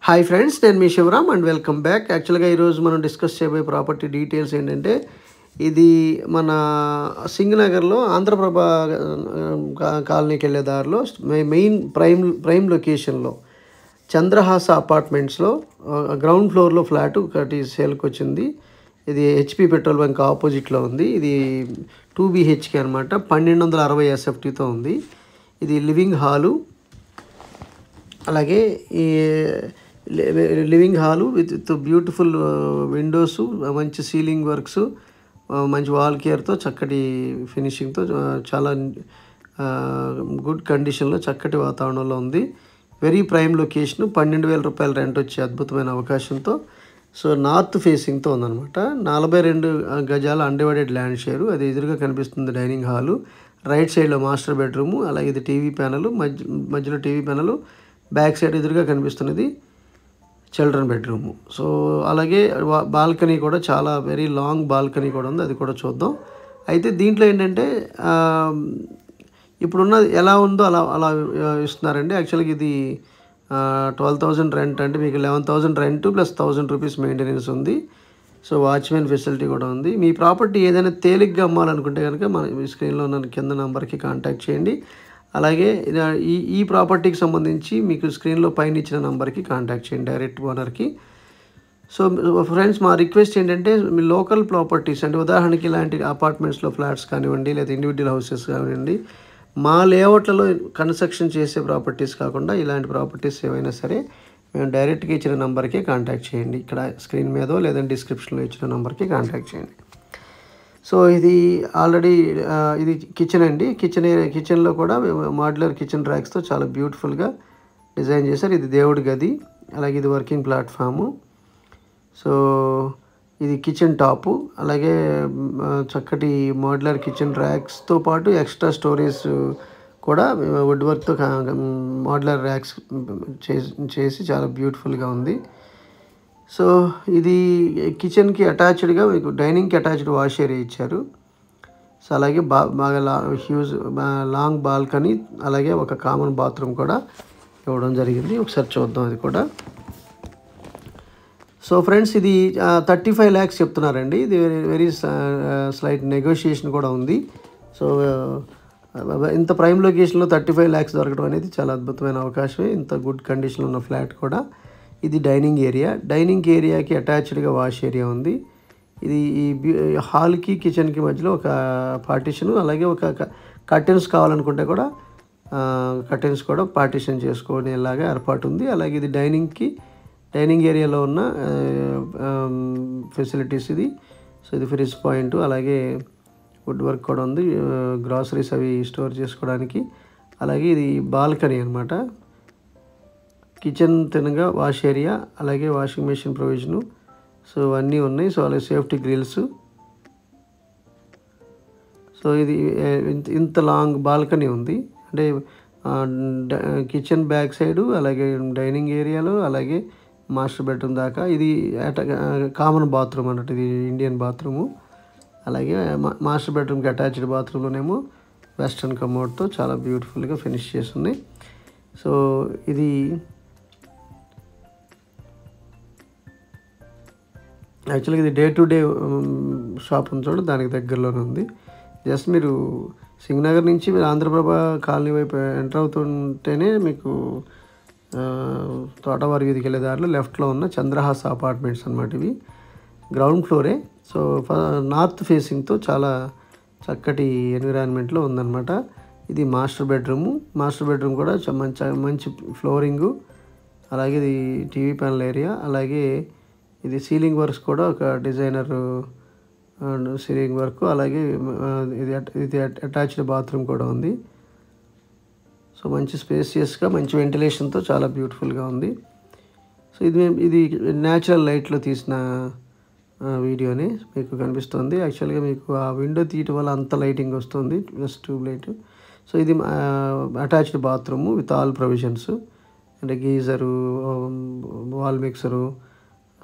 Hi friends, నేను మీ Shivaram and welcome back. యాక్చువల్గా ఈరోజు మనం డిస్కస్ చేయబోయే ప్రాపర్టీ డీటెయిల్స్ ఏంటంటే, ఇది మన సింగనగర్లో ఆంధ్రప్రభ కాలనీకి వెళ్ళే దారిలో మెయిన్ ప్రైమ్ లొకేషన్లో చంద్రహాస అపార్ట్మెంట్స్లో గ్రౌండ్ ఫ్లోర్లో ఫ్లాట్ ఒకటి సేల్కి వచ్చింది. ఇది హెచ్పి పెట్రోల్ బంక్ ఆపోజిట్లో ఉంది. ఇది 2 BHK అనమాట. 1260 SFTతో ఉంది. ఇది లివింగ్ హాలు, అలాగే ఈ living hall with beautiful Windows, మంచి సీలింగ్ వర్క్స్, మంచి వాల్ కేర్తో, చక్కటి ఫినిషింగ్తో, చాలా గుడ్ కండిషన్లో, చక్కటి వాతావరణంలో ఉంది. Very prime location. 12,000 రూపాయలు రెంట్ వచ్చే అద్భుతమైన అవకాశంతో. సో నార్త్ ఫేసింగ్తో ఉందన్నమాట. 42 గజాల అన్డివైడెడ్ ల్యాండ్ షేరు. అది ఎదురుగా కనిపిస్తుంది డైనింగ్ హాలు. రైట్ సైడ్లో మాస్టర్ బెడ్రూము, అలాగే ఇది టీవీ ప్యానల్, మధ్యలో టీవీ ప్యానల్, బ్యాక్ సైడ్ ఎదురుగా కనిపిస్తున్నది చిల్డ్రన్ బెడ్రూము. సో అలాగే బాల్కనీ కూడా చాలా వెరీ లాంగ్ బాల్కనీ కూడా ఉంది, అది కూడా చూద్దాం. అయితే దీంట్లో ఏంటంటే ఇప్పుడున్న ఎలా ఉందో అలా అలా ఇస్తున్నారండి. యాక్చువల్గా ఇది 12,000 రెంట్, అంటే మీకు 11,000 రెంట్ ప్లస్ 1,000 రూపీస్ మెయింటెనెన్స్ ఉంది. సో వాచ్మెన్ ఫెసిలిటీ కూడా ఉంది. మీ ప్రాపర్టీ ఏదైనా తేలిగ్గా అమ్మాలనుకుంటే కనుక మన స్క్రీన్లో ఉన్న కింద నెంబర్కి కాంటాక్ట్ చేయండి. అలాగే ఈ ప్రాపర్టీకి సంబంధించి మీకు స్క్రీన్లో పైన ఇచ్చిన నెంబర్కి కాంటాక్ట్ చేయండి, డైరెక్ట్ ఓనర్కి. సో ఫ్రెండ్స్, మా రిక్వెస్ట్ ఏంటంటే, మీ లోకల్ ప్రాపర్టీస్ అంటే ఉదాహరణకి ఇలాంటి అపార్ట్మెంట్స్లో ఫ్లాట్స్ కానివ్వండి, లేదా ఇండివిజువల్ హౌసెస్ కానివ్వండి, మా లేఅవుట్లలో కన్స్ట్రక్షన్ చేసే ప్రాపర్టీస్ కాకుండా ఇలాంటి ప్రాపర్టీస్ ఏవైనా సరే మేము డైరెక్ట్గా ఇచ్చిన నెంబర్కే కాంటాక్ట్ చేయండి. ఇక్కడ స్క్రీన్ మీదో లేదంటే డిస్క్రిప్షన్లో ఇచ్చిన నెంబర్కి కాంటాక్ట్ చేయండి. సో ఇది ఆల్రెడీ ఇది కిచెన్ అండి. కిచెన్లో కూడా మాడ్యులర్ కిచెన్ ర్యాక్స్తో చాలా బ్యూటిఫుల్గా డిజైన్ చేశారు. ఇది దేవుడి గది, అలాగే ఇది వర్కింగ్ ప్లాట్ఫాము. సో ఇది కిచెన్ టాపు, అలాగే చక్కటి మాడ్యులర్ కిచెన్ ర్యాక్స్తో పాటు ఎక్స్ట్రా స్టోరేజ్ కూడా వుడ్ వర్క్తో మాడ్యులర్ ర్యాక్స్ చేసి చాలా బ్యూటిఫుల్గా ఉంది. సో ఇది కిచెన్కి అటాచ్డ్గా మీకు డైనింగ్కి అటాచ్డ్ వాష్ ఏరియా ఇచ్చారు. సో అలాగే బాగా హ్యూజ్ లాంగ్ బాల్కనీ, అలాగే ఒక కామన్ బాత్రూమ్ కూడా ఇవ్వడం జరిగింది. ఒకసారి చూద్దాం అది కూడా. సో ఫ్రెండ్స్, ఇది 35 lakhs చెప్తున్నారండి. ఇది వెరీ స్లైట్ నెగోషియేషన్ కూడా ఉంది. సో ఇంత ప్రైమ్ లొకేషన్లో 35 lakhs దొరకడం అనేది చాలా అద్భుతమైన అవకాశమే, ఇంత గుడ్ కండిషన్లో ఉన్న ఫ్లాట్ కూడా. ఇది డైనింగ్ ఏరియా. డైనింగ్ ఏరియాకి అటాచ్డ్గా వాష్ ఏరియా ఉంది. ఇది ఈ హాల్కి కిచెన్కి మధ్యలో ఒక పార్టీషను, అలాగే ఒక కర్టెన్స్ కావాలనుకుంటే కూడా కర్టెన్స్ కూడా పార్టీషన్ చేసుకునేలాగా ఏర్పాటు ఉంది. అలాగే ఇది డైనింగ్ ఏరియాలో ఉన్న ఫెసిలిటీస్ ఇది. సో ఇది ఫ్రిడ్జ్ పాయింట్, అలాగే వుడ్ వర్క్ కూడా ఉంది, గ్రాసరీస్ అవి స్టోర్ చేసుకోవడానికి. అలాగే ఇది బాల్కనీ అనమాట. కిచెన్ తినగా వాష్ ఏరియా, అలాగే వాషింగ్ మెషిన్ ప్రొవిజను, సో అన్నీ ఉన్నాయి. సో అలాగే సేఫ్టీ గ్రిల్స్. సో ఇది ఇంత లాంగ్ బాల్కనీ ఉంది, అంటే కిచెన్ బ్యాక్ సైడు, అలాగే డైనింగ్ ఏరియాలో, అలాగే మాస్టర్ బెడ్రూమ్ దాకా. ఇది కామన్ బాత్రూమ్ అన్నట్టు, ఇది ఇండియన్ బాత్రూము. అలాగే మాస్టర్ బెడ్రూమ్కి అటాచ్డ్ బాత్రూంలోనేమో వెస్ట్రన్ కమోడ్తో చాలా బ్యూటిఫుల్గా ఫినిష్ చేస్తుంది. సో ఇది యాక్చువల్గా ఇది డే టు డే షాప్ ఉంది చూడండి, దానికి దగ్గరలోనే ఉంది. జస్ట్ మీరు సింగనగర్ నుంచి మీరు ఆంధ్రప్రభ కాలనీ వైపు ఎంటర్ అవుతుంటేనే మీకు తోటవారి వీధికి వెళ్ళే దారిలో లెఫ్ట్లో ఉన్న చంద్రహాస అపార్ట్మెంట్స్ అన్నమాట. ఇవి గ్రౌండ్ ఫ్లోరే. సో నార్త్ ఫేసింగ్తో చాలా చక్కటి ఎన్విరాన్మెంట్లో ఉందన్నమాట. ఇది మాస్టర్ బెడ్రూమ్ కూడా మంచి ఫ్లోరింగు, అలాగే ఇది టీవీ ప్యానల్ ఏరియా, అలాగే ఇది సీలింగ్ వర్క్స్ కూడా ఒక డిజైనర్ సీలింగ్ వర్క్, అలాగే ఇది అటాచ్డ్ బాత్రూమ్ కూడా ఉంది. సో మంచి స్పేసియస్గా, మంచి వెంటిలేషన్తో చాలా బ్యూటిఫుల్గా ఉంది. సో ఇది న్యాచురల్ లైట్లో తీసిన వీడియోని మీకు కనిపిస్తుంది. యాక్చువల్గా మీకు ఆ విండో తీయటం వల్ల అంత లైటింగ్ వస్తుంది, జస్ట్ ట్యూబ్ లైట్. సో ఇది attached bathroom with all provisions, అంటే geyser, wall mixer,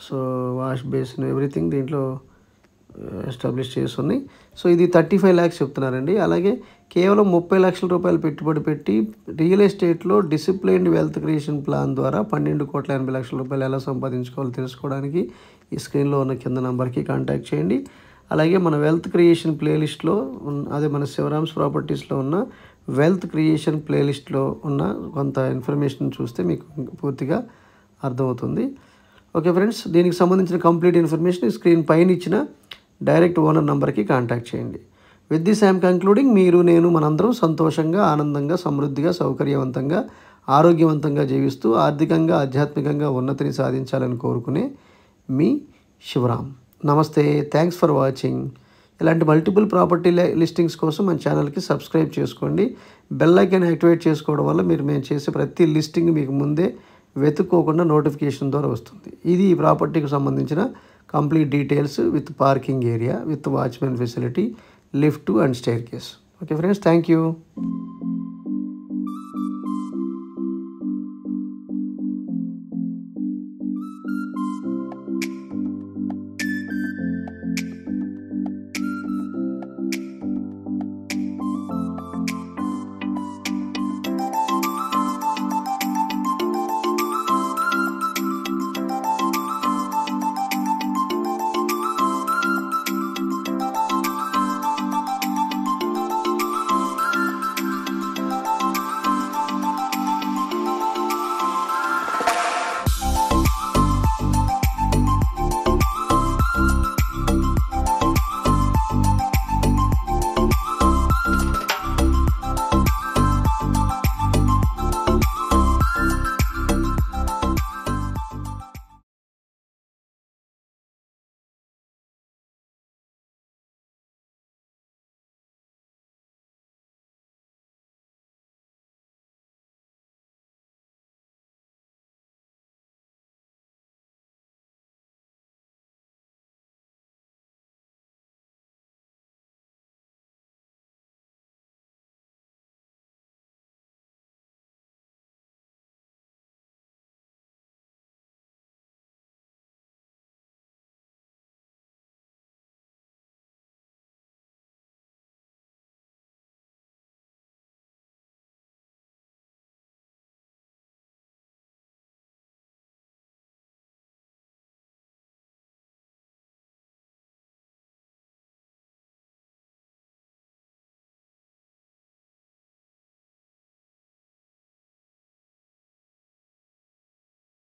so wash basin, everything దీంట్లో ఎస్టాబ్లిష్ చేసి ఉన్నాయి. సో ఇది 35 lakhs చెప్తున్నారండి. అలాగే కేవలం 30 లక్షల రూపాయలు పెట్టుబడి పెట్టి రియల్ ఎస్టేట్లో డిసిప్లైన్డ్ వెల్త్ క్రియేషన్ ప్లాన్ ద్వారా 12,80,00,000 రూపాయలు ఎలా సంపాదించుకోవాలో తెలుసుకోవడానికి ఈ స్క్రీన్లో ఉన్న కింద నెంబర్కి కాంటాక్ట్ చేయండి. అలాగే మన వెల్త్ క్రియేషన్ ప్లేలిస్ట్లో అదే మన శివరామ్స్ ప్రాపర్టీస్లో ఉన్న వెల్త్ క్రియేషన్ ప్లేలిస్ట్లో ఉన్న కొంత ఇన్ఫర్మేషన్ చూస్తే మీకు పూర్తిగా అర్థమవుతుంది. ఓకే ఫ్రెండ్స్, దీనికి సంబంధించిన కంప్లీట్ ఇన్ఫర్మేషన్ ఈ స్క్రీన్ పైన ఇచ్చిన డైరెక్ట్ ఓనర్ నెంబర్కి కాంటాక్ట్ చేయండి. With this I'm concluding. మీరు నేను మనందరం సంతోషంగా, ఆనందంగా, సమృద్ధిగా, సౌకర్యవంతంగా, ఆరోగ్యవంతంగా జీవిస్తూ ఆర్థికంగా, ఆధ్యాత్మికంగా ఉన్నతిని సాధించాలని కోరుకునే మీ శివరామ్. నమస్తే, థ్యాంక్స్ ఫర్ వాచింగ్. ఇలాంటి మల్టిపుల్ ప్రాపర్టీ లిస్టింగ్స్ కోసం మన ఛానల్కి సబ్స్క్రైబ్ చేసుకోండి. బెల్ ఐకాన్ యాక్టివేట్ చేసుకోవడం వల్ల మేము చేసే ప్రతి లిస్టింగ్ మీకు ముందే వెతుక్కోకుండా నోటిఫికేషన్ ద్వారా వస్తుంది. ఇది ఈ ప్రాపర్టీకి సంబంధించిన complete details with parking area, with watchman facility, lift and staircase. Okay friends, thank you.